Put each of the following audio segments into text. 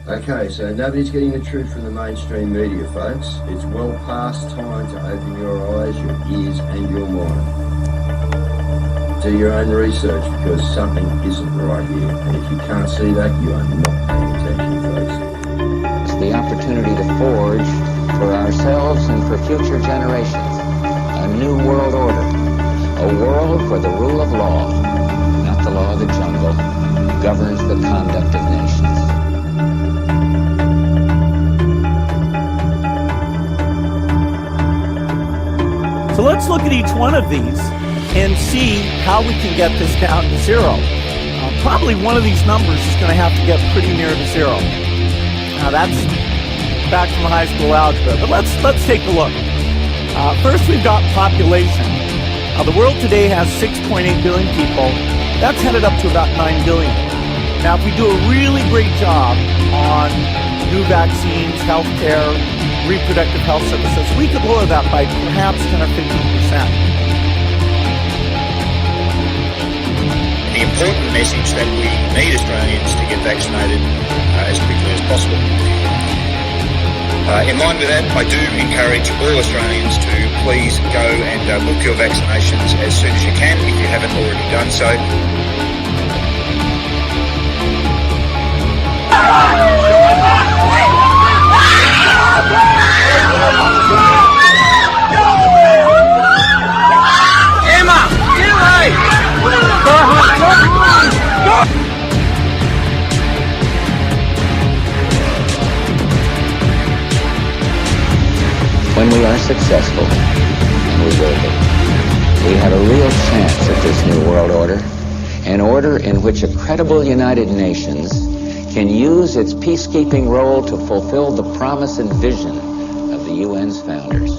Okay, so nobody's getting the truth from the mainstream media, folks. It's well past time to open your eyes, your ears, and your mind. Do your own research because something isn't right here. And if you can't see that, you are not paying attention, folks. It's the opportunity to forge for ourselves and for future generations a new world order. A world where the rule of law, not the law of the jungle, governs the conduct of nations. So let's look at each one of these and see how we can get this down to zero. Probably one of these numbers is going to have to get pretty near to zero. Now that's back from high school algebra, but let's take a look. First, we've got population. The world today has 6.8 billion people. That's headed up to about 9 billion. Now, if we do a really great job on new vaccines, healthcare, reproductive health services, we could lower that by perhaps 10 or 15%. The important message that we need Australians to get vaccinated as quickly as possible. In line with that, I do encourage all Australians to please go and book your vaccinations as soon as you can if you haven't already done so. Emma, get away! When we are successful, and we will be, we have a real chance at this new world order, an order in which a credible United Nations can use its peacekeeping role to fulfill the promise and vision of the UN's founders.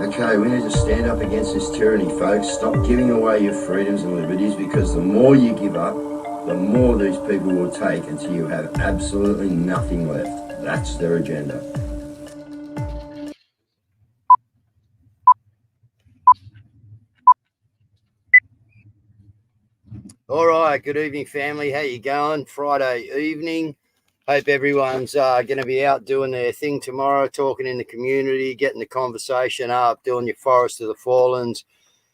Okay, we need to stand up against this tyranny, folks. Stop giving away your freedoms and liberties, because the more you give up, the more these people will take until you have absolutely nothing left. That's their agenda. All right, good evening, family. How you going? Friday evening. Hope everyone's going to be out doing their thing tomorrow, talking in the community, getting the conversation up, doing your Forest of the Fallens,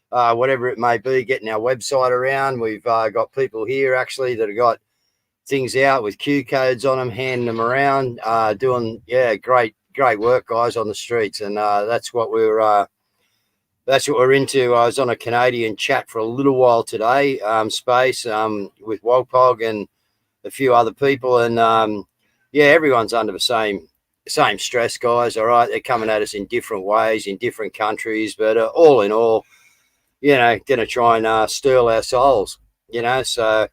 whatever it may be, getting our website around. We've got people here actually that have got things out with Q codes on them, handing them around, doing great work, guys, on the streets, and that's what we're into. I was on a Canadian chat for a little while today, space with Wogpog and a few other people, and everyone's under the same stress, guys. All right, they're coming at us in different ways in different countries, but all in all, going to try and stir our souls, so.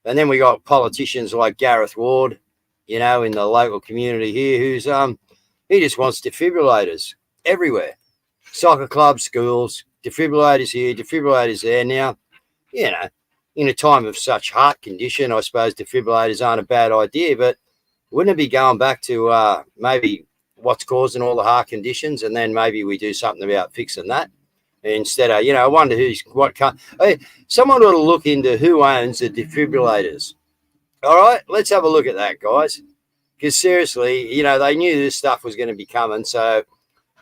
And then we got politicians like Gareth Ward, in the local community here, who's he just wants defibrillators everywhere. Soccer clubs, schools, defibrillators here, defibrillators there. Now, in a time of such heart condition, I suppose defibrillators aren't a bad idea, but wouldn't it be going back to maybe what's causing all the heart conditions, and then maybe we do something about fixing that? Instead of, I wonder someone ought to look into who owns the defibrillators. All right, let's have a look at that, guys. Because seriously, they knew this stuff was going to be coming. So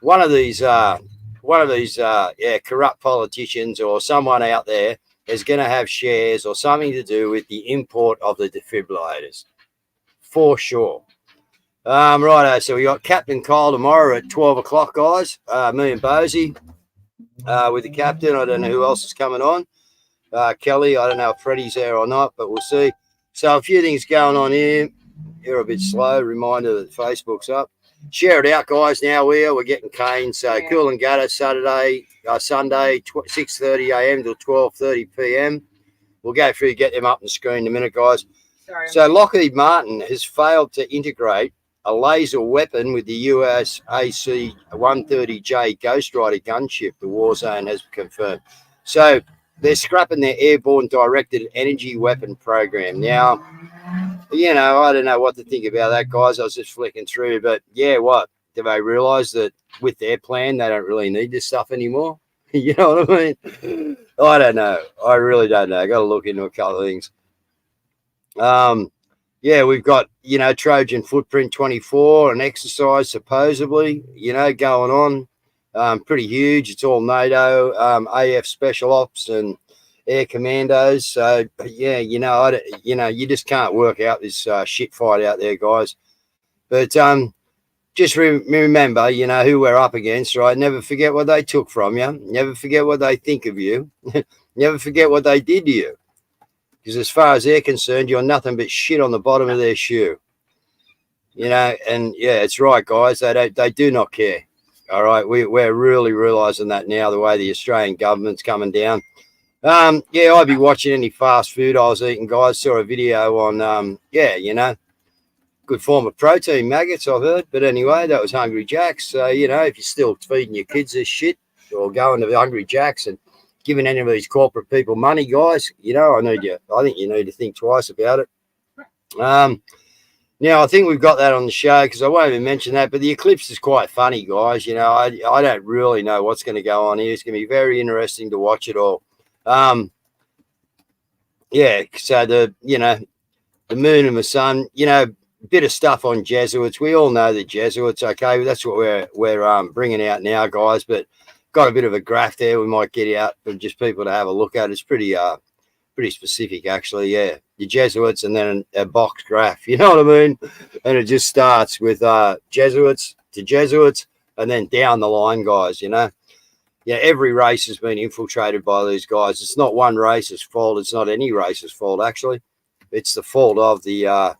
one of these corrupt politicians or someone out there is going to have shares or something to do with the import of the defibrillators, for sure. Righto, so we got Captain Kyle tomorrow at 12 o'clock, guys. Me and Bosie. With the captain. I don't know who else is coming on. Kelly, I don't know if Freddie's there or not, but we'll see. So a few things going on here. You're a bit slow. Reminder that Facebook's up. Share it out, guys. Now we're getting cane. So Cool and Gutter Sunday, 6:30 a.m. till 12:30 p.m. We'll go through, get them up on the screen in a minute, guys. Sorry. So Lockheed Martin has failed to integrate a laser weapon with the US AC-130J Ghost Rider gunship, the Warzone has confirmed. So they're scrapping their airborne directed energy weapon program. Now, I don't know what to think about that, guys. I was just flicking through, but what? Do they realise that with their plan, they don't really need this stuff anymore? You know what I mean? I don't know. I really don't know. I got to look into a couple of things. Yeah, we've got, Trojan Footprint 24, an exercise supposedly, going on. Pretty huge. It's all NATO, AF Special Ops and Air Commandos. So, yeah, you just can't work out this shit fight out there, guys. But just remember, who we're up against, right? Never forget what they took from you. Never forget what they think of you. Never forget what they did to you. Because as far as they're concerned, you're nothing but shit on the bottom of their shoe. And yeah, it's right, guys. They do not care. All right, we're really realising that now, the way the Australian government's coming down. Yeah, I'd be watching any fast food I was eating, guys. Saw a video on, good form of protein, maggots, I've heard. But anyway, that was Hungry Jack's. So, if you're still feeding your kids this shit or going to Hungry Jack's and giving any of these corporate people money, guys, I think you need to think twice about it. Now, I think we've got that on the show because I won't even mention that, but the eclipse is quite funny, guys. I don't really know what's going to go on here. It's going to be very interesting to watch it all. Yeah, so the moon and the sun, bit of stuff on Jesuits. We all know the Jesuits, okay? That's what we're bringing out now, guys, but got a bit of a graph there we might get out for just people to have a look at. It's pretty specific, actually. Yeah, the Jesuits and then a box graph, you know what I mean? And it just starts with Jesuits to Jesuits and then down the line, guys. Yeah, every race has been infiltrated by these guys. It's not one race's fault. It's not any race's fault, actually. It's the fault of the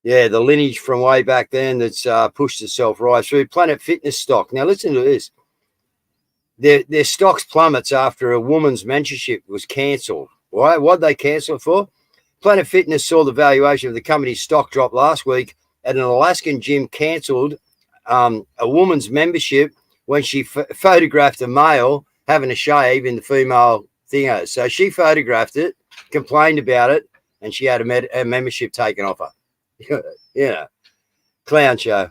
lineage from way back then that's pushed itself right through. Planet Fitness stock. Now, listen to this. Their stocks plummets after a woman's mentorship was cancelled. Why? What did they cancel it for? Planet Fitness saw the valuation of the company's stock drop last week at an Alaskan gym cancelled a woman's membership when she photographed a male having a shave in the female thingo. So she photographed it, complained about it, and she had a membership taken off her. Clown show.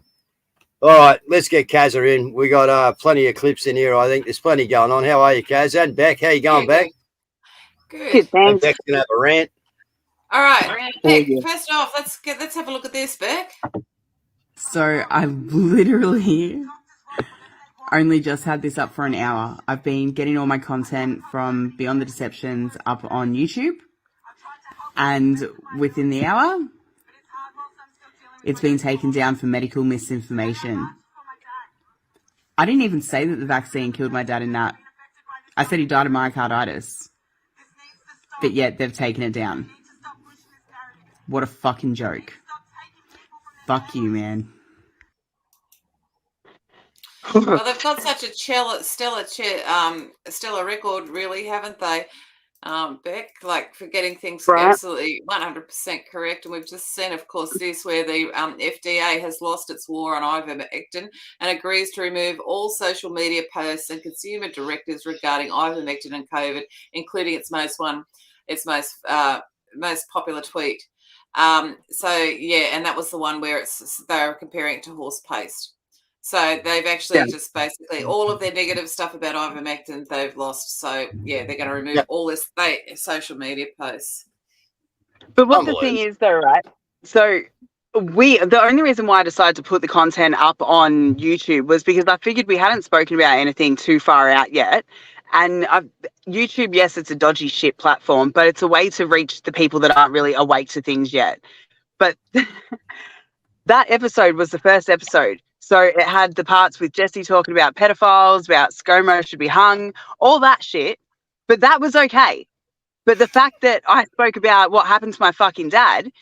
All right, let's get Kazza in. We got plenty of clips in here. I think there's plenty going on. How are you, Kaz? And Beck, how you going, Beck? Good. And Beck's gonna have a rant. All right, Beck. First off, let's have a look at this, Beck. So I literally only just had this up for an hour. I've been getting all my content from Beyond the Deceptions up on YouTube, and within the hour, it's been taken down for medical misinformation. I didn't even say that the vaccine killed my dad in that. I said he died of myocarditis. But yet they've taken it down. What a fucking joke. Fuck you, man. Well, they've got such a stellar record, really, haven't they? Beck, like for getting things absolutely 100% correct. And we've just seen, of course, this where the FDA has lost its war on ivermectin and agrees to remove all social media posts and consumer directives regarding ivermectin and COVID, including its most popular tweet. So yeah, and that was the one where they were comparing it to horse paste. So they've actually just basically all of their negative stuff about ivermectin they've lost. So yeah, they're going to remove all this social media posts. But what the thing is, though, right? So the only reason why I decided to put the content up on YouTube was because I figured we hadn't spoken about anything too far out yet. And YouTube, yes, it's a dodgy shit platform, but it's a way to reach the people that aren't really awake to things yet. But that episode was the first episode. So it had the parts with Jesse talking about pedophiles, about ScoMo should be hung, all that shit. But that was okay. But the fact that I spoke about what happened to my fucking dad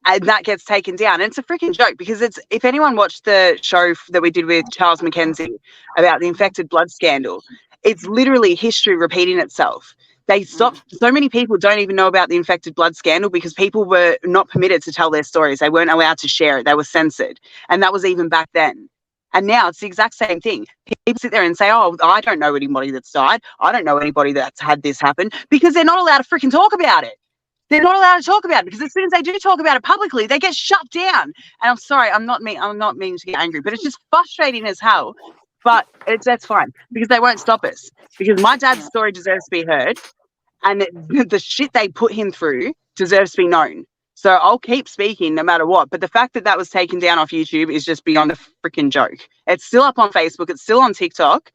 and that gets taken down, and it's a freaking joke because if anyone watched the show that we did with Charles McKenzie about the infected blood scandal, it's literally history repeating itself. They stopped. So many people don't even know about the infected blood scandal because people were not permitted to tell their stories. They weren't allowed to share it. They were censored. And that was even back then. And now it's the exact same thing. People sit there and say, oh, I don't know anybody that's died. I don't know anybody that's had this happen because they're not allowed to freaking talk about it. They're not allowed to talk about it because as soon as they do talk about it publicly, they get shut down. And I'm sorry, I'm not meaning to get angry, but it's just frustrating as hell But that's fine because they won't stop us. Because my dad's story deserves to be heard, and the shit they put him through deserves to be known. So I'll keep speaking no matter what. But the fact that was taken down off YouTube is just beyond a freaking joke. It's still up on Facebook. It's still on TikTok,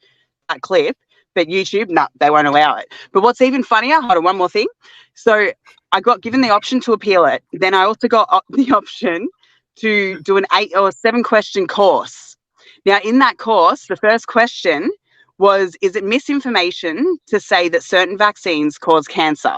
that clip. But YouTube, no, they won't allow it. But what's even funnier, hold on, one more thing. So I got given the option to appeal it. Then I also got the option to do an 8 or 7 question course. Now, in that course, the first question was, is it misinformation to say that certain vaccines cause cancer?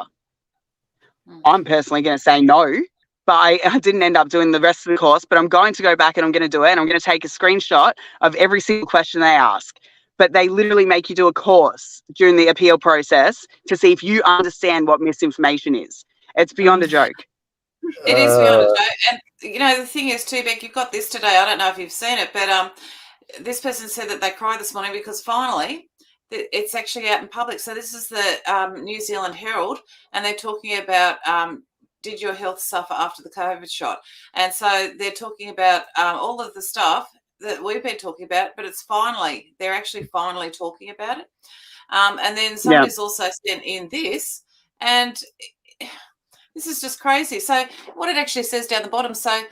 I'm personally going to say no, but I didn't end up doing the rest of the course, but I'm going to go back and I'm going to do it, and I'm going to take a screenshot of every single question they ask. But they literally make you do a course during the appeal process to see if you understand what misinformation is. It's beyond a joke. It is beyond a joke. And, you know, the thing is too, Beck, you've got this today. I don't know if you've seen it, but this person said that they cried this morning because finally it's actually out in public. So this is the New Zealand Herald, and they're talking about did your health suffer after the COVID shot? And so they're talking about all of the stuff that we've been talking about, but they're actually finally talking about it. And then somebody's also sent in this, and this is just crazy. So what it actually says down the bottom, so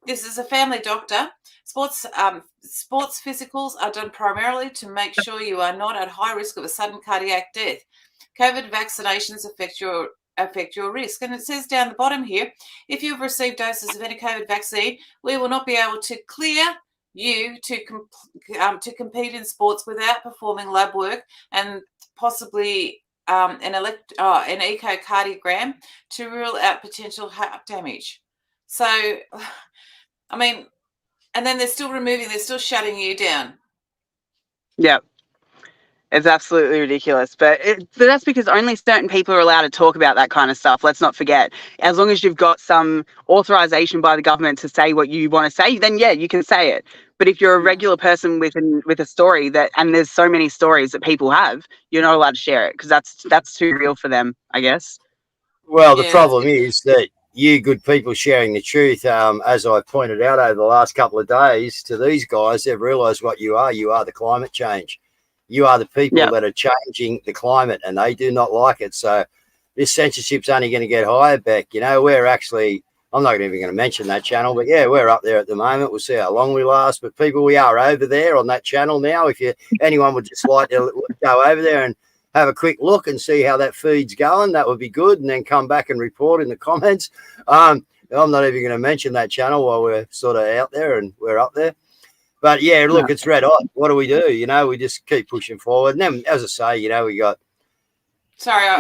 this is a family doctor. Sports physicals are done primarily to make sure you are not at high risk of a sudden cardiac death. COVID vaccinations affect your risk. And it says down the bottom here, if you've received doses of any COVID vaccine, we will not be able to clear you to compete in sports without performing lab work and possibly an echocardiogram to rule out potential heart damage. So, I mean, and then they're still shutting you down. Yeah. It's absolutely ridiculous. But that's because only certain people are allowed to talk about that kind of stuff. Let's not forget. As long as you've got some authorization by the government to say what you want to say, then yeah, you can say it. But if you're a regular person with a story and there's so many stories that people have, you're not allowed to share it because that's too real for them, I guess. Well, the problem is that you good people sharing the truth, as I pointed out over the last couple of days to these guys, they've realised what you are. You are the climate change. You are the people that are changing the climate, and they do not like it. So this censorship's only going to get higher, Beck. You know, we're actually, I'm not even going to mention that channel, but yeah, we're up there at the moment. We'll see how long we last. But people, we are over there on that channel now. If anyone would just like to go over there and have a quick look and see how that feed's going, that would be good. And then come back and report in the comments. I'm not even going to mention that channel while we're sort of out there and we're up there. But yeah, look, it's red hot. What do? You know, we just keep pushing forward. And then, as I say, you know, we got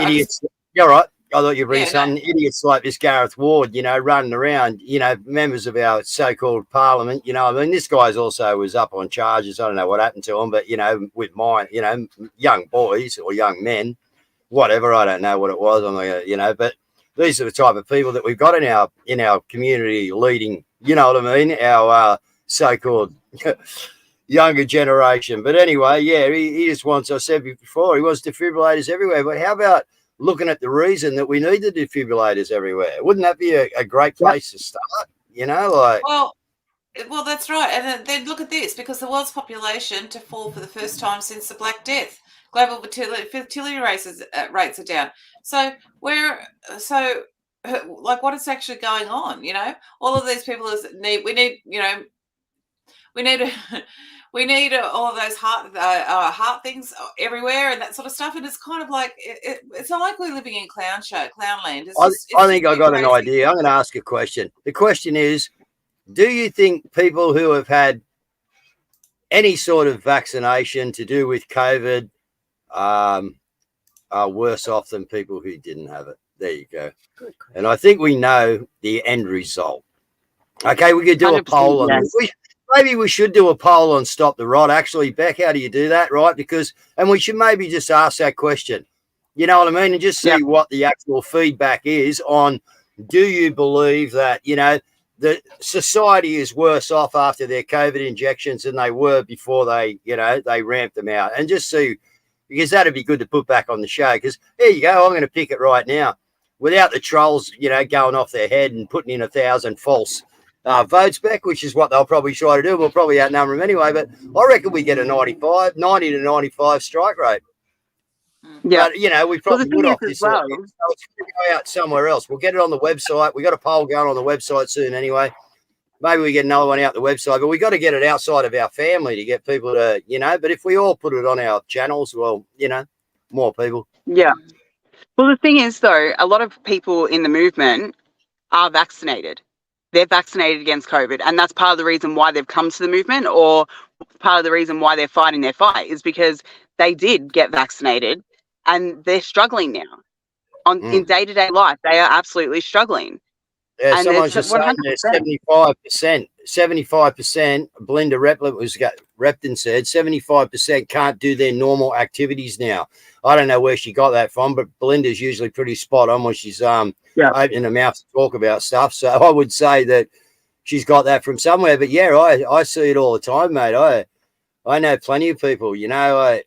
idiots. You're right. I thought you'd bring something. No. Idiots like this Gareth Ward, you know, running around, you know, members of our so-called parliament. You know, I mean, this guy's also was up on charges. I don't know what happened to him, but, you know, with mine, you know, young boys or young men, whatever. I don't know what it was. I'm like, you know, but these are the type of people that we've got in our community leading, you know what I mean? Our so-called younger generation. But anyway, yeah, he just wants, I said before, he wants defibrillators everywhere. But how about looking at the reason that we need the defibrillators everywhere? Wouldn't that be a great place to start? You know, like. Well, that's right. And then look at this, because the world's population to fall for the first time since the Black Death. Global fertility rates are down. So like, what is actually going on? You know, all of these people we need all of those heart things everywhere and that sort of stuff. And it's kind of like it's not like we're living in clown land. I think I got an idea. I'm going to ask a question. The question is, do you think people who have had any sort of vaccination to do with COVID are worse off than people who didn't have it? There you go. And I think we know the end result. Okay, we could do a poll on this. Maybe we should do a poll on Stop the Rot. Actually, Beck, how do you do that, right? And we should maybe just ask that question. You know what I mean? And just see what the actual feedback is on, do you believe that, you know, the society is worse off after their COVID injections than they were before they ramped them out? And just see, because that'd be good to put back on the show. Because there you go, I'm going to pick it right now. Without the trolls, you know, going off their head and putting in 1,000 false votes back, which is what they'll probably try to do. We'll probably outnumber them anyway, but I reckon we get a 90 to 95 strike rate. Yeah. But, you know, we probably would off this. Well, so it's going to go out somewhere else. We'll get it on the website. We got a poll going on the website soon anyway. Maybe we get another one out the website, but we got to get it outside of our family to get people to, you know, but if we all put it on our channels, well, you know, more people. Yeah. Well, the thing is, though, a lot of people in the movement are vaccinated. They're vaccinated against COVID, and that's part of the reason why they've come to the movement, or part of the reason why they're fighting their fight is because they did get vaccinated and they're struggling now. In day-to-day life, they are absolutely struggling. Yeah, and someone's just saying there 75%, Belinda Repton said 75% can't do their normal activities now. I don't know where she got that from, but Belinda's usually pretty spot on when she's opening her mouth to talk about stuff. So I would say that she's got that from somewhere. But yeah, I see it all the time, mate. I know plenty of people, you know.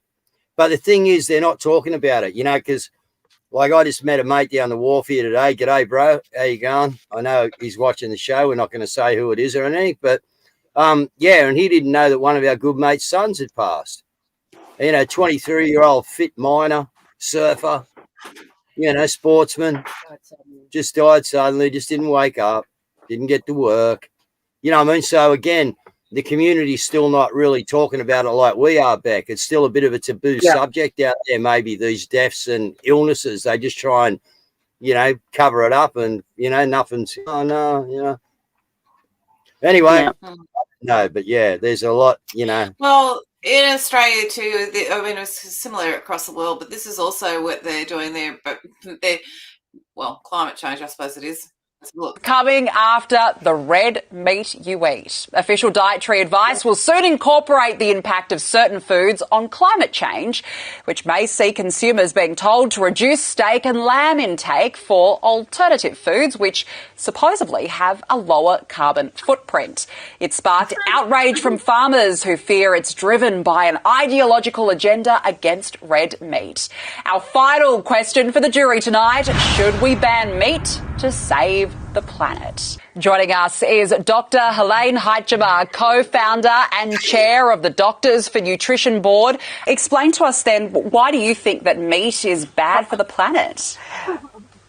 But the thing is, they're not talking about it, you know, because like I just met a mate down the wharf here today. G'day, bro. How you going? I know he's watching the show. We're not going to say who it is or anything, but yeah, and he didn't know that one of our good mates' sons had passed. You know, 23-year-old fit miner, surfer, you know, sportsman, just died suddenly, just didn't wake up, didn't get to work. You know what I mean? So again, the community's still not really talking about it like we are, Beck. It's still a bit of a taboo subject out there, maybe these deaths and illnesses. They just try and, you know, cover it up and, you know, nothing's, oh, no, you know. Anyway, no, but yeah, there's a lot, you know. Well, in Australia too, I mean, it's similar across the world, but this is also what they're doing there. But well, climate change, I suppose it is. Look. Coming after the red meat you eat. Official dietary advice will soon incorporate the impact of certain foods on climate change, which may see consumers being told to reduce steak and lamb intake for alternative foods, which supposedly have a lower carbon footprint. It sparked outrage from farmers who fear it's driven by an ideological agenda against red meat. Our final question for the jury tonight: should we ban meat to save the planet? Joining us is Dr. Helene Heitjema, co-founder and chair of the Doctors for Nutrition Board. Explain to us then, why do you think that meat is bad for the planet?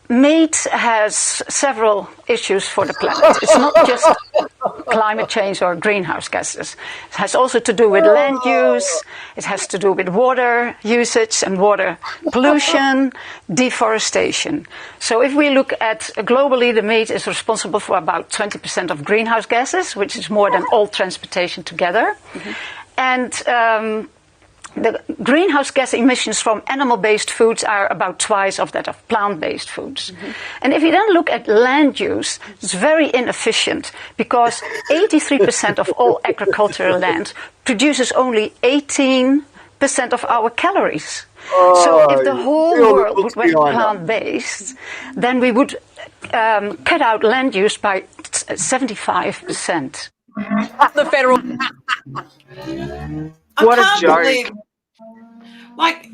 Meat has several issues for the planet. It's not just climate change or greenhouse gases. It has also to do with land use. It has to do with water usage and water pollution, deforestation. So if we look at globally, the meat is responsible for about 20% of greenhouse gases, which is more than all transportation together. And the greenhouse gas emissions from animal-based foods are about twice of that of plant-based foods. And if you then look at land use, it's very inefficient because 83% of all agricultural land produces only 18% of our calories. So if the whole world would be plant-based, then we would cut out land use by 75%. The federal... What a joke. Like,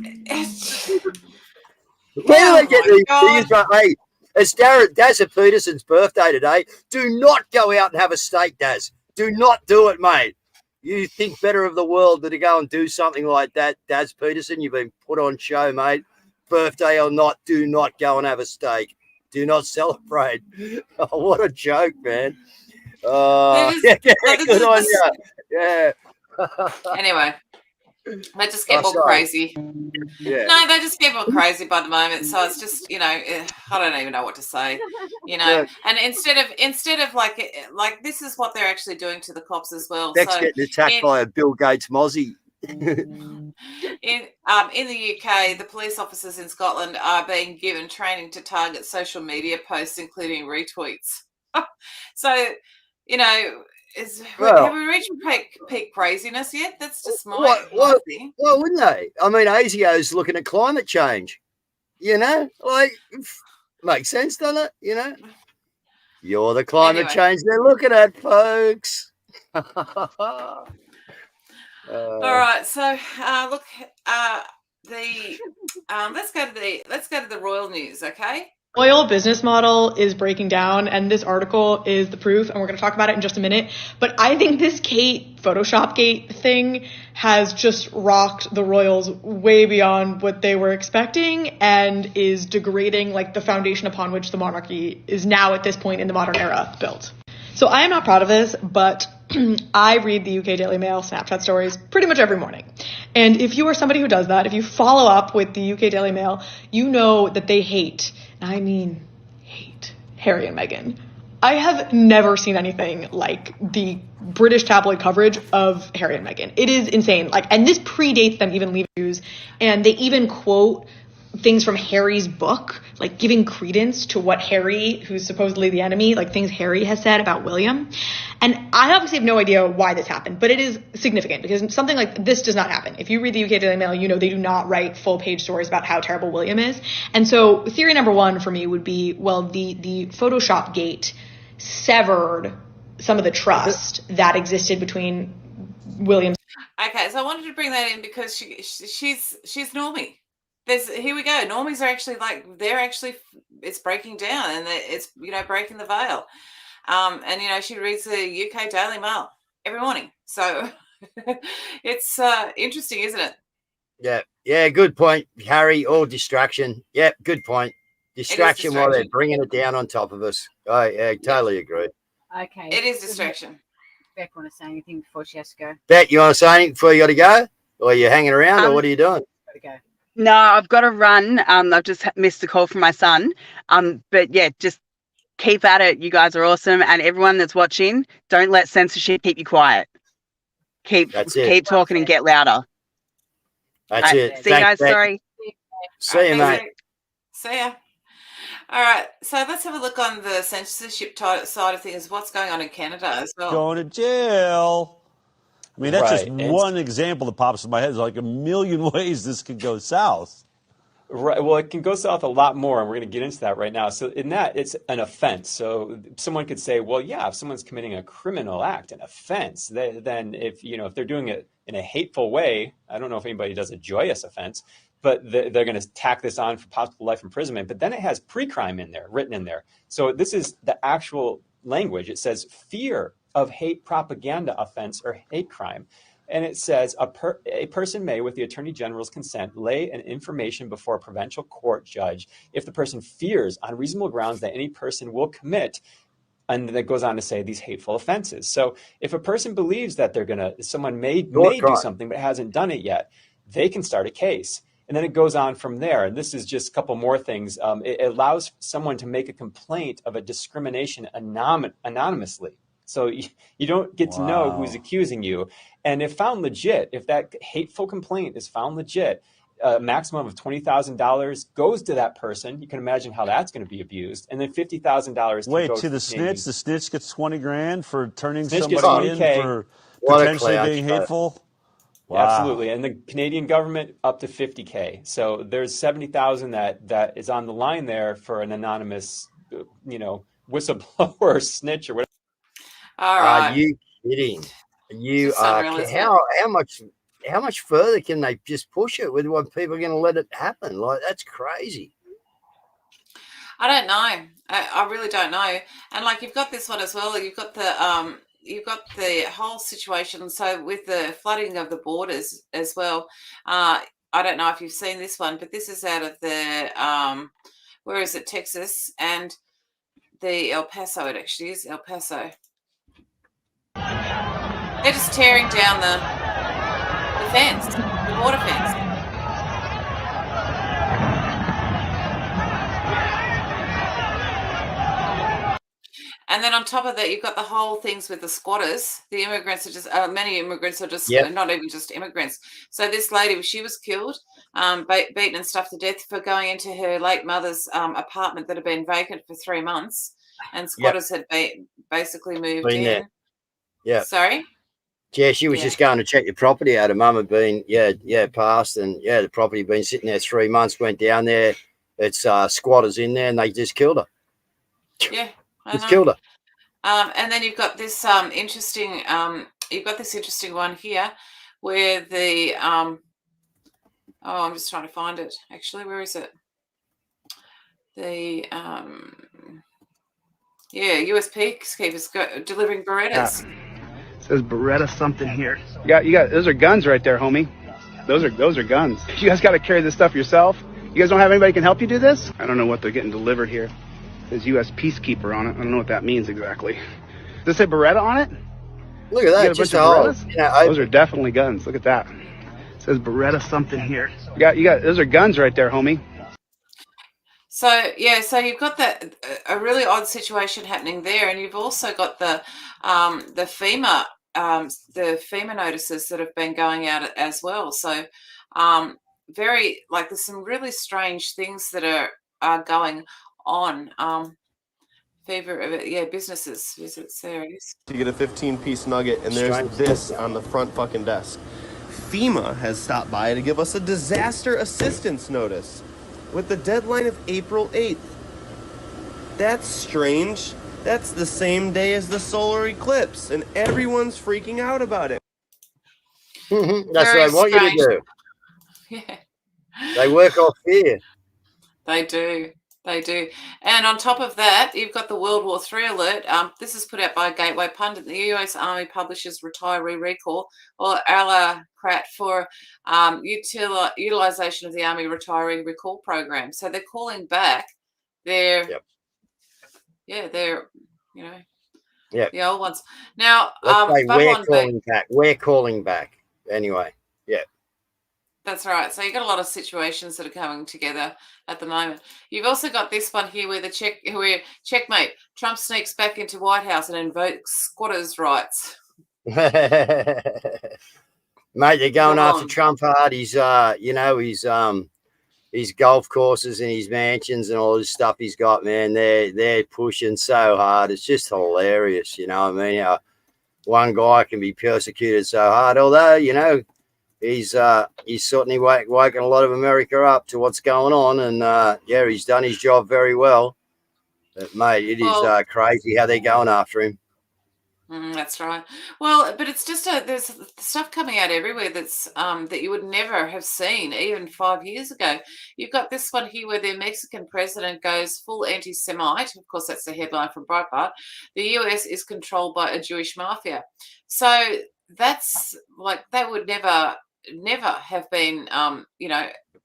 where do they get these things? Hey, it's Daz Peterson's birthday today. Do not go out and have a steak, Daz. Do not do it, mate. You think better of the world than to go and do something like that, Daz Peterson. You've been put on show, mate. Birthday or not, do not go and have a steak. Do not celebrate. Oh, what a joke, man. Good on you. Yeah. Anyway, they just get more crazy. Yeah. No, they just get more crazy by the moment. So it's just, you know, I don't even know what to say, you know. And instead of like this is what they're actually doing to the cops as well. Next, so getting attacked by a Bill Gates mozzie. In the UK, the police officers in Scotland are being given training to target social media posts, including retweets. So, you know. Have we reached peak craziness yet? That's just my thing. Well, wouldn't they? I mean, ASIO's looking at climate change. You know, like, makes sense, doesn't it? You know, you're the climate change they're looking at, folks. All right, so look, let's go to the royal news, okay? royal business model is breaking down, and this article is the proof, and we're going to talk about it in just a minute. But I think this Kate Photoshop Gate thing has just rocked the royals way beyond what they were expecting, and is degrading like the foundation upon which the monarchy is now at this point in the modern era built. So I am not proud of this, but I read the UK Daily Mail Snapchat stories pretty much every morning. And if you are somebody who does that, if you follow up with the UK Daily Mail, you know that they hate, and I mean hate, Harry and Meghan. I have never seen anything like the British tabloid coverage of Harry and Meghan. It is insane. Like, and this predates them even leaving news, and they even quote things from Harry's book, like giving credence to what Harry, who's supposedly the enemy, like things Harry has said about William. And I obviously have no idea why this happened, but it is significant because something like this does not happen. If you read the UK Daily Mail, you know they do not write full page stories about how terrible William is. And so theory number one for me would be, well, the Photoshop Gate severed some of the trust that existed between William. Okay, so I wanted to bring that in because she's Normie. Here we go. Normies are actually it's breaking down, and it's breaking the veil. And she reads the UK Daily Mail every morning. So it's interesting, isn't it? Yeah, good point, Harry. All distraction. Yeah, good point. Distraction while they're bringing it down on top of us. I totally agree. Okay. It is distraction. Beck want to say anything before she has to go? Beck, you want to say anything before you got to go? Or are you hanging around, or what are you doing? Got to go. No, I've got to run. I've just missed a call from my son. But yeah, just keep at it. You guys are awesome. And everyone that's watching, don't let censorship keep you quiet. Keep talking and get louder. That's it. See you guys. Sorry. See you, mate. See ya. All right. So let's have a look on the censorship side of things. What's going on in Canada as well? Going to jail. I mean, that's just one example that pops in my head. There's like a million ways this could go south. Right. Well, it can go south a lot more, and we're going to get into that right now. So in that, it's an offense. So someone could say, well, yeah, if someone's committing a criminal act, an offense, then if they're doing it in a hateful way, I don't know if anybody does a joyous offense, but they're going to tack this on for possible life imprisonment. But then it has pre-crime written in there. So this is the actual language. It says fear of hate propaganda offense or hate crime. And it says a person may, with the Attorney General's consent, lay an information before a provincial court judge if the person fears on reasonable grounds that any person will commit, and that goes on to say these hateful offenses. So if a person believes that someone may do something but hasn't done it yet, they can start a case. And then it goes on from there. And this is just a couple more things. It allows someone to make a complaint of a discrimination anonymously. So you don't get to know who's accusing you. And if found legit, if that hateful complaint is found legit, a maximum of $20,000 goes to that person. You can imagine how that's going to be abused. And then $50,000. Wait, to the snitch? The snitch gets $20,000 for turning somebody in for potentially being hateful? Wow. Absolutely. And the Canadian government up to $50,000. So there's $70,000 that is on the line there for an anonymous, whistleblower or snitch or whatever. All right. Are you kidding? You are. How much further can they just push it with what people are going to let it happen? Like, that's crazy. I don't know. I really don't know. And like, you've got this one as well. You've got the whole situation. So with the flooding of the borders as well. I don't know if you've seen this one, but this is out of the where is it? Texas and the El Paso. It actually is El Paso. They're just tearing down the fence, the border fence. And then on top of that, you've got the whole things with the squatters. The immigrants are just, many immigrants are just, not even just immigrants. So this lady, she was killed, beaten and stuffed to death for going into her late mother's apartment that had been vacant for 3 months. And squatters had basically moved in. Yeah. Sorry? Yeah, she was just going to check the property out. Her mum had been, passed. And, the property had been sitting there 3 months, went down there. It's squatters in there, and they just killed her. Yeah. Just killed her. And then you've got this interesting one here where the I'm just trying to find it actually. Where is it? the US peacekeepers delivering Berettas. Says Beretta something here. You got those are guns right there, homie. Those are guns. You guys got to carry this stuff yourself. You guys don't have anybody who can help you do this? I don't know what they're getting delivered here. There's U.S. Peacekeeper on it. I don't know what that means exactly. Does it say Beretta on it? Look at that. Just those are definitely guns. Look at that. It says Beretta something here. You got those are guns right there, homie. So you've got a really odd situation happening there, and you've also got the FEMA notices that have been going out as well. So there's some really strange things that are going on. Businesses visits, there it is. You get a 15-piece nugget, and there's this on the front fucking desk. FEMA has stopped by to give us a disaster assistance notice with the deadline of April 8th. That's strange. That's the same day as the solar eclipse, and everyone's freaking out about it. That's what I want you to do. Yeah. They work off fear. They do. And on top of that, you've got the World War III alert. This is put out by Gateway Pundit. The US Army publishes retiree recall or alacrat for utilization of the Army retiree recall program. So they're calling back their, the old ones. Now, we're calling back. Anyway, yeah. That's right. So you've got a lot of situations that are coming together at the moment. You've also got this one here where checkmate. Trump sneaks back into White House and invokes squatters' rights. Mate, they're going after Trump hard. He's his golf courses and his mansions and all this stuff he's got, man. They're pushing so hard. It's just hilarious, you know what I mean? How one guy can be persecuted so hard, although, he's certainly waking a lot of America up to what's going on, and he's done his job very well. But mate, it is crazy how they're going after him. That's right. Well, but it's just there's stuff coming out everywhere that's that you would never have seen even 5 years ago. You've got this one here where the Mexican president goes full anti-Semite. Of course, that's the headline from Breitbart. The US is controlled by a Jewish mafia. So that's that would never have been, a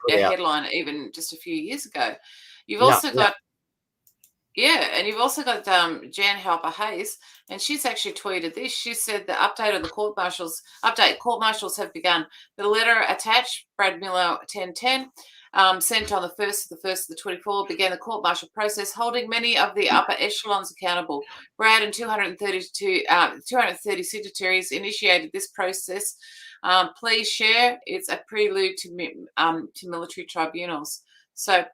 headline even just a few years ago. You've also got Jan Halper Hayes, and she's actually tweeted this. She said the update on the court martials have begun. The letter attached, Brad Miller 1010, sent on the 1st of the 24, began the court martial process, holding many of the upper echelons accountable. Brad and 230 signatories initiated this process. Please share. It's a prelude to military tribunals. So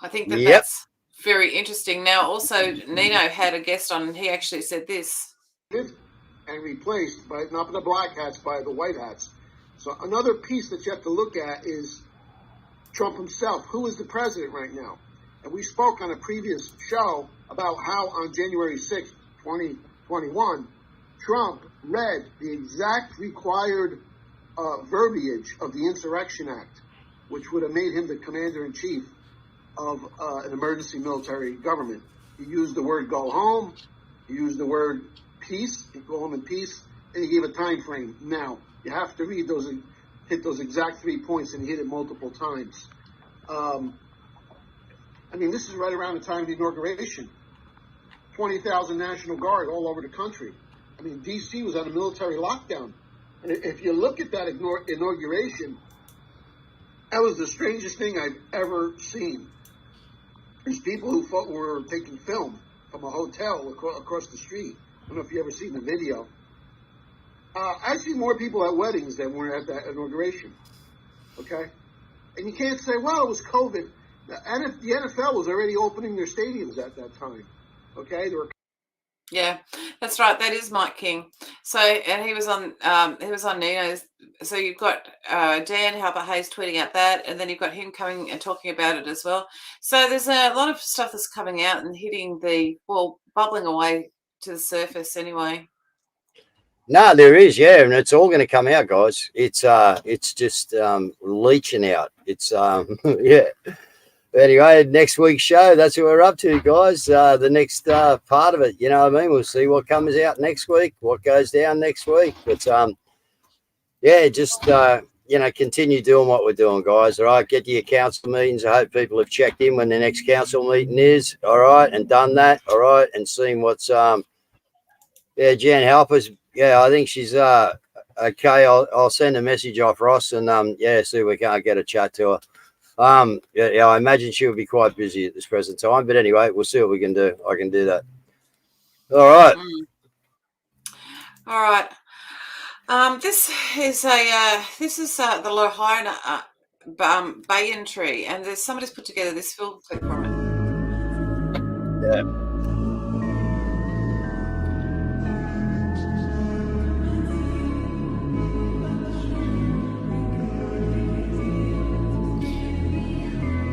I think that's very interesting. Now, also, Nino had a guest on, and he actually said this. And replaced by not the black hats, by the white hats. So another piece that you have to look at is Trump himself. Who is the president right now? And we spoke on a previous show about how on January 6th, 2021, Trump read the exact required verbiage of the Insurrection Act, which would have made him the commander-in-chief of an emergency military government. He used the word go home, he used the word peace, go home in peace, and he gave a time frame. Now, you have to hit those exact 3 points, and he hit it multiple times. This is right around the time of the inauguration. 20,000 National Guard all over the country. D.C. was on a military lockdown. And if you look at that inauguration, that was the strangest thing I've ever seen. There's people who were taking film from a hotel across the street. I don't know if you ever seen the video. I see more people at weddings than were at that inauguration. Okay? And you can't say, well, it was COVID. The NFL was already opening their stadiums at that time. Okay? Yeah, that's right. That is Mike King. So, and he was on Nino's. So you've got Dan Halper Hayes tweeting out that, and then you've got him coming and talking about it as well. So there's a lot of stuff that's coming out and bubbling away to the surface anyway. No, there is, and it's all going to come out, guys. It's just leaching out. It's Anyway, next week's show, that's what we're up to, guys. The next part of it, you know what I mean? We'll see what comes out next week, what goes down next week. But, yeah, just, you know, continue doing what we're doing, guys. All right, get to your council meetings. I hope people have checked in when the next council meeting is, all right, and done that, all right, and seen what's, yeah, Jan, help us. Yeah, I think she's okay. I'll send a message off Ross and, yeah, see if we can't get a chat to her. Yeah, I imagine she will be quite busy at this present time, but anyway, we'll see what we can do. I can do that. All right. All right. This is the Lahaina Bayan tree, and there's somebody's put together this film clip from it. Yeah.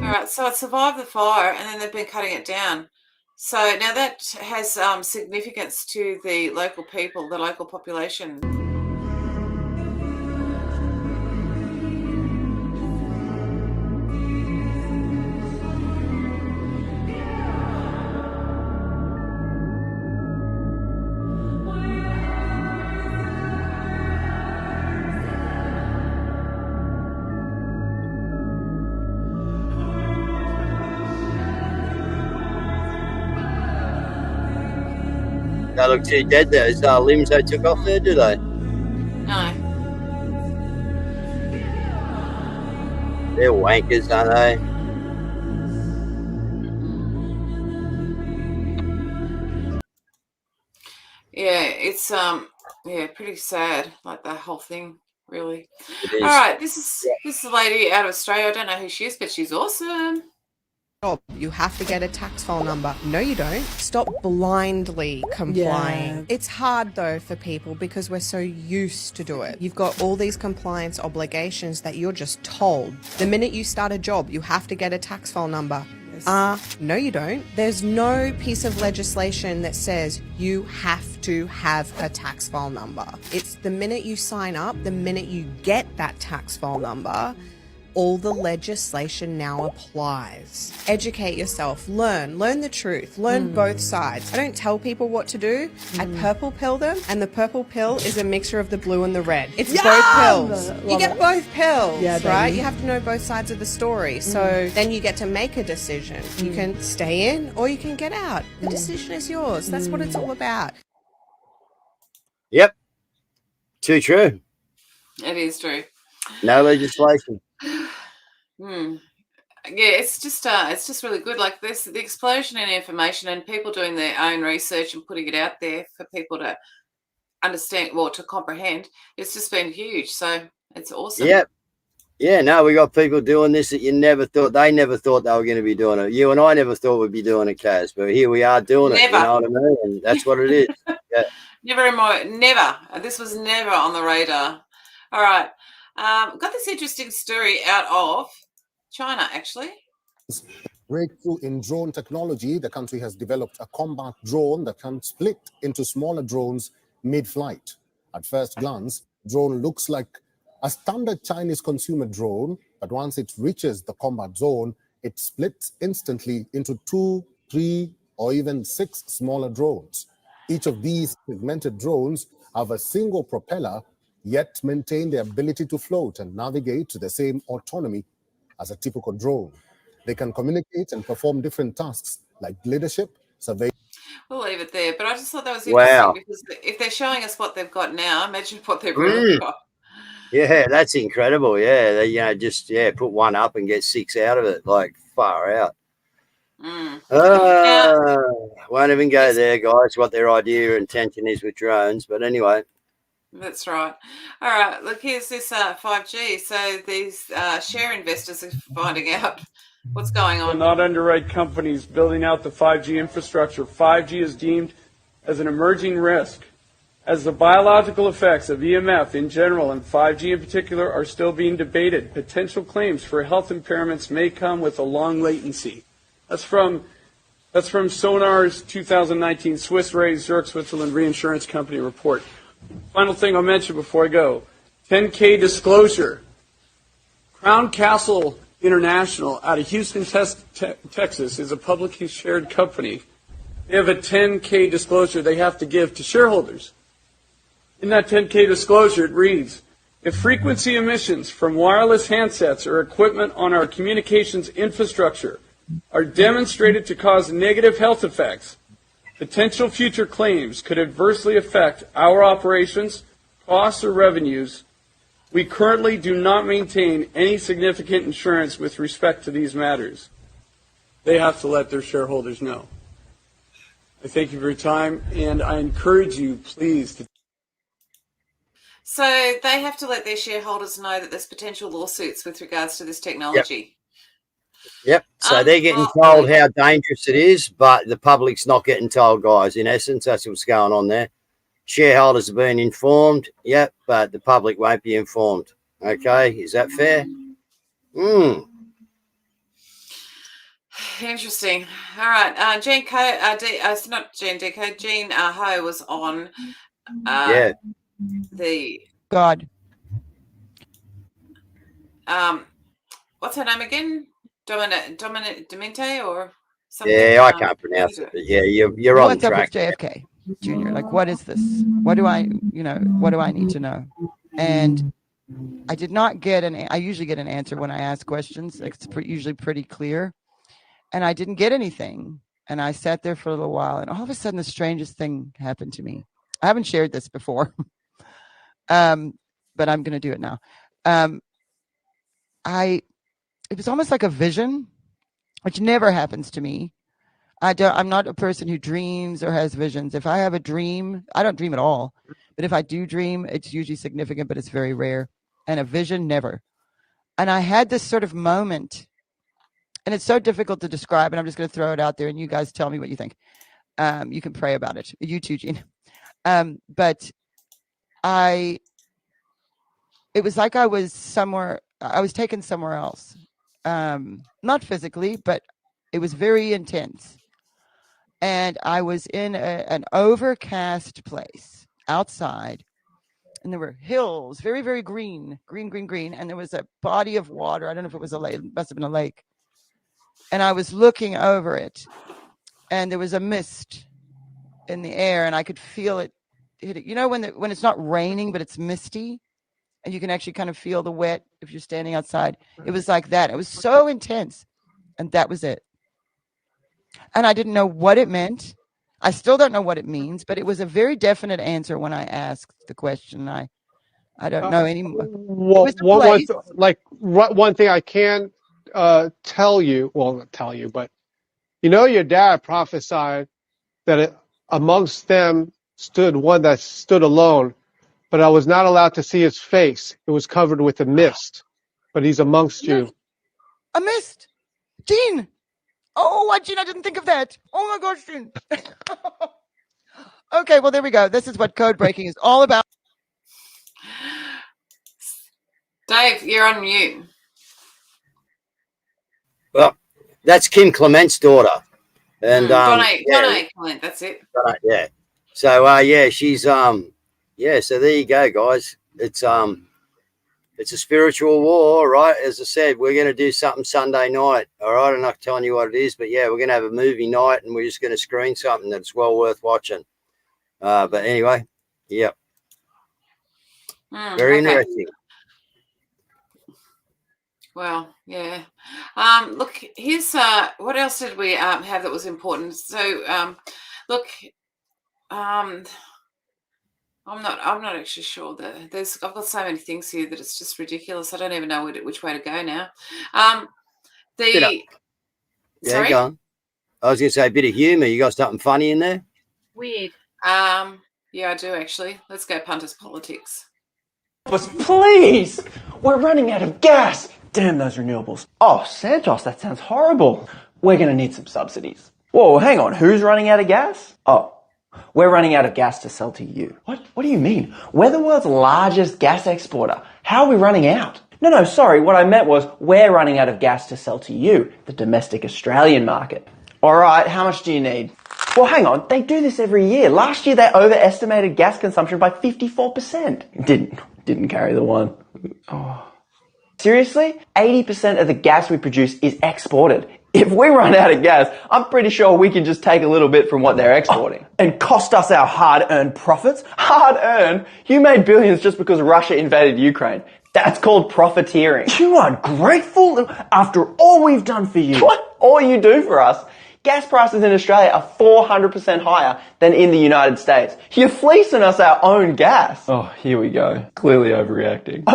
All right, so it survived the fire, and then they've been cutting it down. So now that has significance to the local people, the local population. They look too dead there. Those limbs they took off there, do they? No. They're wankers, aren't they? Yeah, it's yeah, pretty sad, like the whole thing, really. It is. All right, this is a lady out of Australia. I don't know who she is, but she's awesome. You have to get a tax file number. No, you don't. Stop blindly complying. Yeah. It's hard though for people because we're so used to do it. You've got all these compliance obligations that you're just told. The minute you start a job, you have to get a tax file number. No, you don't. There's no piece of legislation that says you have to have a tax file number. It's the minute you sign up, the minute you get that tax file number, all the legislation now applies. Educate yourself, learn the truth, learn both sides. I don't tell people what to do. I purple pill them, and the purple pill is a mixture of the blue and the red. It's both pills. You get both pills, right? You have to know both sides of the story. So then you get to make a decision. You can stay in or you can get out. The decision is yours. That's what it's all about. Yep. Too true. It is true. No legislation. Yeah, it's just really good. Like this, the explosion in information and people doing their own research and putting it out there for people to understand, well, to comprehend. It's just been huge. So it's awesome. Yep. Yeah, no, we got people doing this that they never thought they were going to be doing it. You and I never thought we'd be doing it, Cazz, but here we are doing it. You know what I mean? And that's what it is. Yeah. Never. This was never on the radar. All right. Got this interesting story out of China, actually. Breakthrough in drone technology, the country has developed a combat drone that can split into smaller drones mid-flight. At first glance, drone looks like a standard Chinese consumer drone, but once it reaches the combat zone, it splits instantly into 2, 3, or even 6 smaller drones. Each of these segmented drones have a single propeller, yet maintain the ability to float and navigate to the same autonomy as a typical drone. They can communicate and perform different tasks like leadership, survey. We'll leave it there, but I just thought that was interesting because if they're showing us what they've got now, imagine what they've really got. Yeah, that's incredible. Yeah, they, just put one up and get 6 out of it, like far out. Won't even go there, guys, what their idea or intention is with drones. But anyway. That's right. All right, look, here's this 5G. So these share investors are finding out what's going on. Will not underwrite companies building out the 5G infrastructure. 5G is deemed as an emerging risk, as the biological effects of EMF in general and 5G in particular are still being debated. Potential claims for health impairments may come with a long latency. That's from Sonar's 2019 Swiss Re Zurich Switzerland Reinsurance Company report. Final thing I'll mention before I go, 10K disclosure. Crown Castle International out of Houston, Texas is a publicly shared company. They have a 10K disclosure they have to give to shareholders. In that 10K disclosure, it reads, if frequency emissions from wireless handsets or equipment on our communications infrastructure are demonstrated to cause negative health effects, potential future claims could adversely affect our operations, costs, or revenues. We currently do not maintain any significant insurance with respect to these matters. They have to let their shareholders know. I thank you for your time, and I encourage you, please, to... So they have to let their shareholders know that there's potential lawsuits with regards to this technology. Yep. So they're getting told how dangerous it is, but the public's not getting told, guys. In essence, that's what's going on there. Shareholders are being informed, yep, but the public won't be informed. Okay, is that fair? Interesting. All right. Jean Ho, not Jean Deco, Jean Ho was on the God. What's her name again? Dominic Demente or something? Yeah, I can't pronounce it, but yeah, you're on What's track. What's up with JFK Jr.? Like, what is this? What do I need to know? And I did not get I usually get an answer when I ask questions. It's usually pretty clear. And I didn't get anything. And I sat there for a little while, and all of a sudden the strangest thing happened to me. I haven't shared this before, but I'm going to do it now. It was almost like a vision, which never happens to me. I'm not a person who dreams or has visions. If I have a dream, I don't dream at all. But if I do dream, it's usually significant, but it's very rare. And a vision, never. And I had this sort of moment, and it's so difficult to describe, and I'm just going to throw it out there, and you guys tell me what you think. You can pray about it. You too, Jean. But it was like I was taken somewhere else. Not physically, but it was very intense. And I was in an overcast place outside, and there were hills, very, very green. And there was a body of water. I don't know if it was a lake, it must have been a lake. And I was looking over it, and there was a mist in the air, and I could feel it hit it. You know, when it's not raining, but it's misty, and you can actually kind of feel the wet if you're standing outside. It was like that. It was so intense, and that was it. And I didn't know what it meant. I still don't know what it means, but it was a very definite answer when I asked the question. I don't know anymore. One thing I can tell you, well, not tell you, but your dad prophesied that amongst them stood one that stood alone, but I was not allowed to see his face. It was covered with a mist, but he's amongst you. A mist? Jean! Oh, Jean, I didn't think of that. Oh my gosh, Jean. Okay, well, there we go. This is what code breaking is all about. Dave, you're on mute. Well, that's Kim Clement's daughter. And Donna Clement, that's it. Yeah. So she's so there you go, guys. It's a spiritual war, right? As I said, we're going to do something Sunday night. All right, I'm not telling you what it is, but yeah, we're going to have a movie night, and we're just going to screen something that's well worth watching. But anyway, yep. Very interesting. Well, yeah. Look, here's what else did we have that was important? So, look, I'm not actually sure that I've got so many things here that it's just ridiculous. I don't even know which way to go now. Sorry? Go on. I was going to say a bit of humour. You got something funny in there? Weird. Yeah, I do actually. Let's go punters politics. Please! We're running out of gas! Damn those renewables. Oh, Santos, that sounds horrible. We're going to need some subsidies. Whoa, hang on. Who's running out of gas? Oh, we're running out of gas to sell to you. What do you mean? We're the world's largest gas exporter. How are we running out? No, sorry. What I meant was we're running out of gas to sell to you, the domestic Australian market. All right, how much do you need? Well, hang on. They do this every year. Last year, they overestimated gas consumption by 54%. Didn't carry the one. Oh. Seriously? 80% of the gas we produce is exported. If we run out of gas, I'm pretty sure we can just take a little bit from what they're exporting. And cost us our hard-earned profits? Hard-earned? You made billions just because Russia invaded Ukraine. That's called profiteering. You ungrateful after all we've done for you. What? All you do for us? Gas prices in Australia are 400% higher than in the United States. You're fleecing us our own gas. Oh, here we go. Clearly overreacting.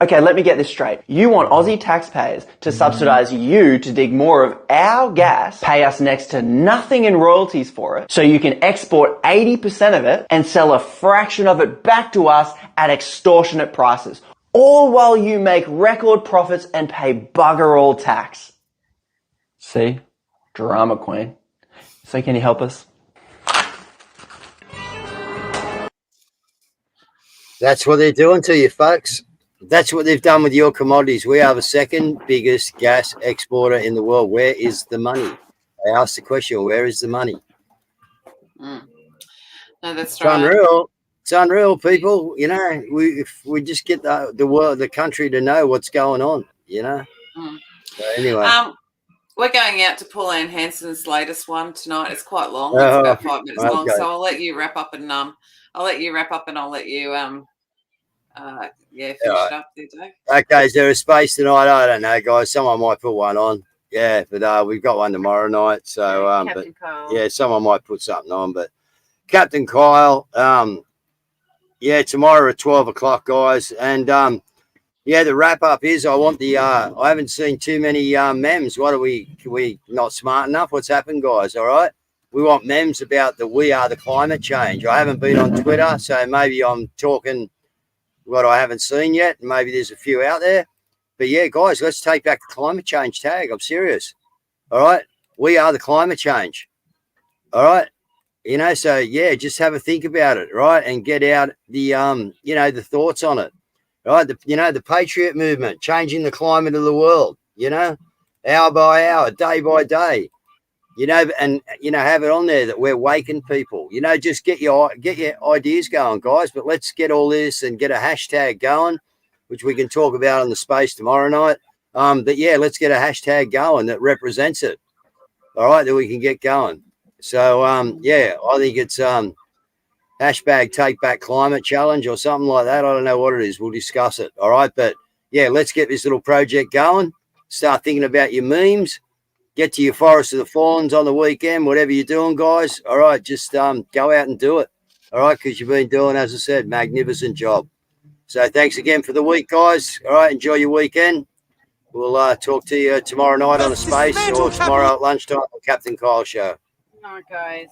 Okay, let me get this straight. You want Aussie taxpayers to subsidise you to dig more of our gas, pay us next to nothing in royalties for it, so you can export 80% of it and sell a fraction of it back to us at extortionate prices. All while you make record profits and pay bugger all tax. See? Drama queen. So can you help us? That's what they're doing to you, folks. That's what they've done with your commodities. We are the second biggest gas exporter in the world. Where is the money? I asked the question, where is the money? No, that's It's right. unreal. It's unreal, people. You know, if we just get the world, the country to know what's going on, you know. So anyway. We're going out to Pauline Hanson's latest one tonight. It's quite long. It's about 5 minutes long. So I'll let you wrap up and I'll let you finish it up there, Dave. Okay, is there a space tonight? I don't know, guys. Someone might put one on. Yeah, but we've got one tomorrow night. So Captain Kyle. Yeah, someone might put something on. But Captain Kyle, yeah, tomorrow at 12 o'clock, guys. And yeah, the wrap up is I want the I haven't seen too many memes. What are we not smart enough? What's happened, guys? All right. We want memes about we are the climate change. I haven't been on Twitter, so maybe I'm talking what I haven't seen yet. Maybe there's a few out there. But yeah, guys, let's take back the climate change tag. I'm serious. All right. We are the climate change. All right. You know, so yeah, just have a think about it, right? And get out the the thoughts on it. Right, the Patriot movement, changing the climate of the world, hour by hour, day by day, and have it on there that we're waking people, just get your ideas going, guys. But let's get all this and get a hashtag going, which we can talk about on the space tomorrow night. But yeah, let's get a hashtag going that represents it. All right, that we can get going. So yeah, I think it's hashtag take back climate challenge or something like that. I don't know what it is. We'll discuss it. All right. But yeah, let's get this little project going. Start thinking about your memes. Get to your Forest of the Fawns on the weekend, whatever you're doing, guys. All right. Just go out and do it. All right. Because you've been doing, as I said, magnificent job. So thanks again for the week, guys. All right. Enjoy your weekend. We'll talk to you tomorrow night on a space or tomorrow at lunchtime on Captain Kyle Show. No, guys.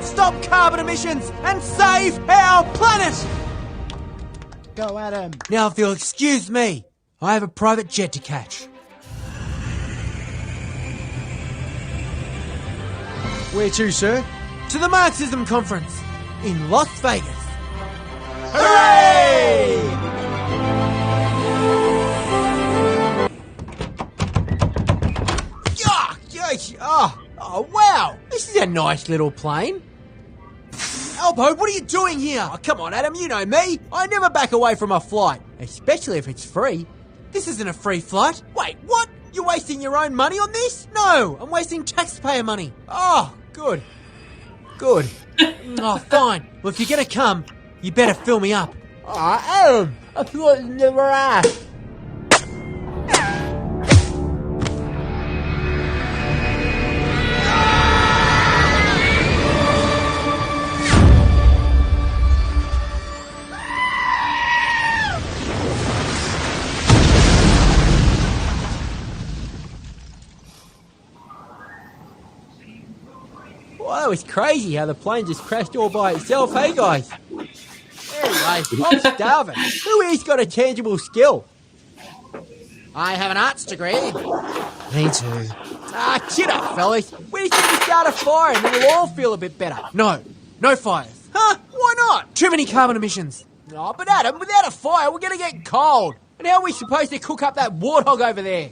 Stop carbon emissions and save our planet! Go, Adam. Now, if you'll excuse me, I have a private jet to catch. Where to, sir? To the Marxism Conference in Las Vegas. Hooray! Oh, wow! This is a nice little plane. Albo, what are you doing here? Oh, come on, Adam, you know me. I never back away from a flight, especially if it's free. This isn't a free flight. Wait, what? You're wasting your own money on this? No, I'm wasting taxpayer money. Oh, good. Good. Oh, fine. Well, if you're gonna come, you better fill me up. Oh, Adam, I thought you never asked. Well, that was crazy how the plane just crashed all by itself, hey guys? Anyway, I'm starving. Who here's got a tangible skill? I have an arts degree. Me too. Ah, kid up, fellas. We just need to start a fire and then we'll all feel a bit better. No fires. Huh? Why not? Too many carbon emissions. Oh, but Adam, without a fire, we're going to get cold. And how are we supposed to cook up that warthog over there?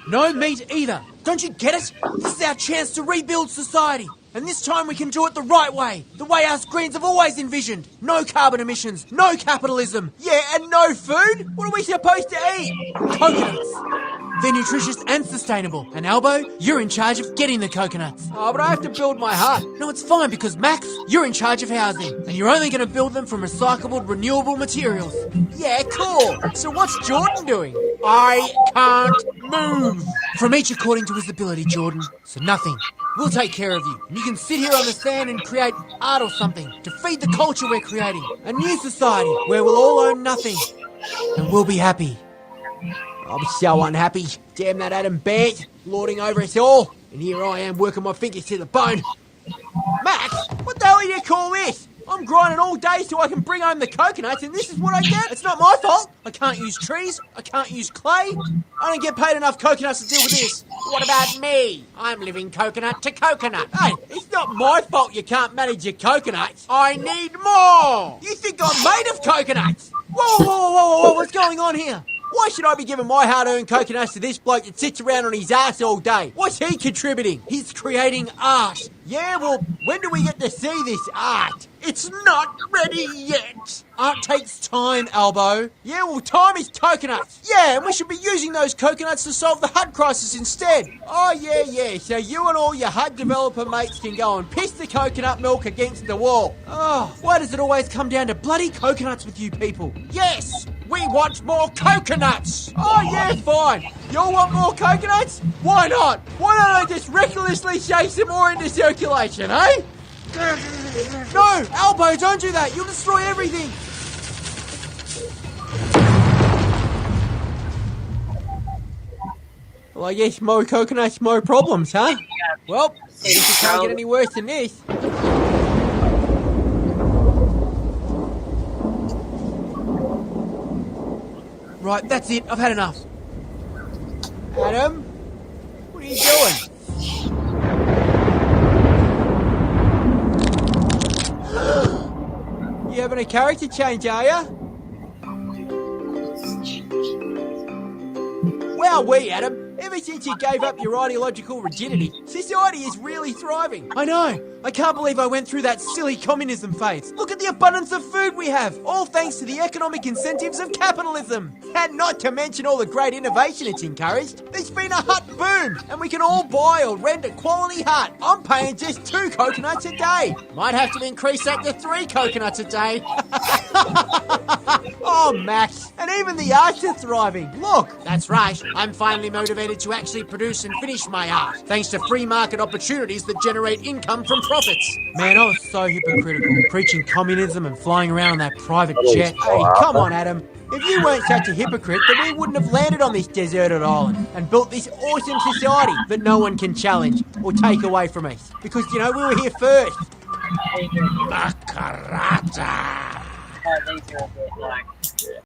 No meat either. Don't you get it? This is our chance to rebuild society And this time we can do it the right way. The way us Greens have always envisioned. No carbon emissions, no capitalism. Yeah, and no food? What are we supposed to eat? Coconuts. They're nutritious and sustainable. And Albo, you're in charge of getting the coconuts. Oh, but I have to build my hut. No, it's fine because Max, you're in charge of housing. And you're only going to build them from recyclable, renewable materials. Yeah, cool. So what's Jordan doing? I can't move. From each according to his ability, Jordan. So nothing. We'll take care of you. And you can sit here on the sand and create art or something to feed the culture we're creating. A new society where we'll all own nothing. And we'll be happy. I'm so unhappy. Damn that Adam Bant, lording over us all. And here I am working my fingers to the bone. Max, what the hell do you call this? I'm grinding all day so I can bring home the coconuts and this is what I get? It's not my fault. I can't use trees. I can't use clay. I don't get paid enough coconuts to deal with this. What about me? I'm living coconut to coconut. Hey, it's not my fault you can't manage your coconuts. I need more. You think I'm made of coconuts? Whoa, what's going on here? Why should I be giving my hard-earned coconuts to this bloke that sits around on his ass all day? What's he contributing? He's creating art. Yeah, well, when do we get to see this art? It's not ready yet. Art takes time, Albo. Yeah, well, time is coconuts. Yeah, and we should be using those coconuts to solve the HUD crisis instead. Oh, yeah. So you and all your HUD developer mates can go and piss the coconut milk against the wall. Oh, why does it always come down to bloody coconuts with you people? Yes, we want more coconuts. Oh, yeah, fine. You all want more coconuts? Why not? Why don't I just recklessly shake some more into circulation, eh? No, Albo, don't do that. You'll destroy everything. Well, I guess more coconuts, more problems, huh? Well, I guess it can't get any worse than this. Right, that's it. I've had enough. Adam, what are you doing? You having a character change, are ya? Wowee, Adam. Ever since you gave up your ideological rigidity, society is really thriving. I know. I can't believe I went through that silly communism phase. Look at the abundance of food we have, all thanks to the economic incentives of capitalism. And not to mention all the great innovation it's encouraged. There's been a hut boom, and we can all buy or rent a quality hut. I'm paying just 2 coconuts a day. Might have to increase that to 3 coconuts a day. Oh, Max, and even the arts are thriving. Look. That's right. I'm finally motivated to actually produce and finish my art, thanks to free market opportunities that generate income from profits. Man, I was so hypocritical, preaching communism and flying around on that private jet. Hey, come on, Adam. If you weren't such a hypocrite, then we wouldn't have landed on this deserted island and built this awesome society that no one can challenge or take away from us. Because, you know, we were here first. Makarata. These are a bit like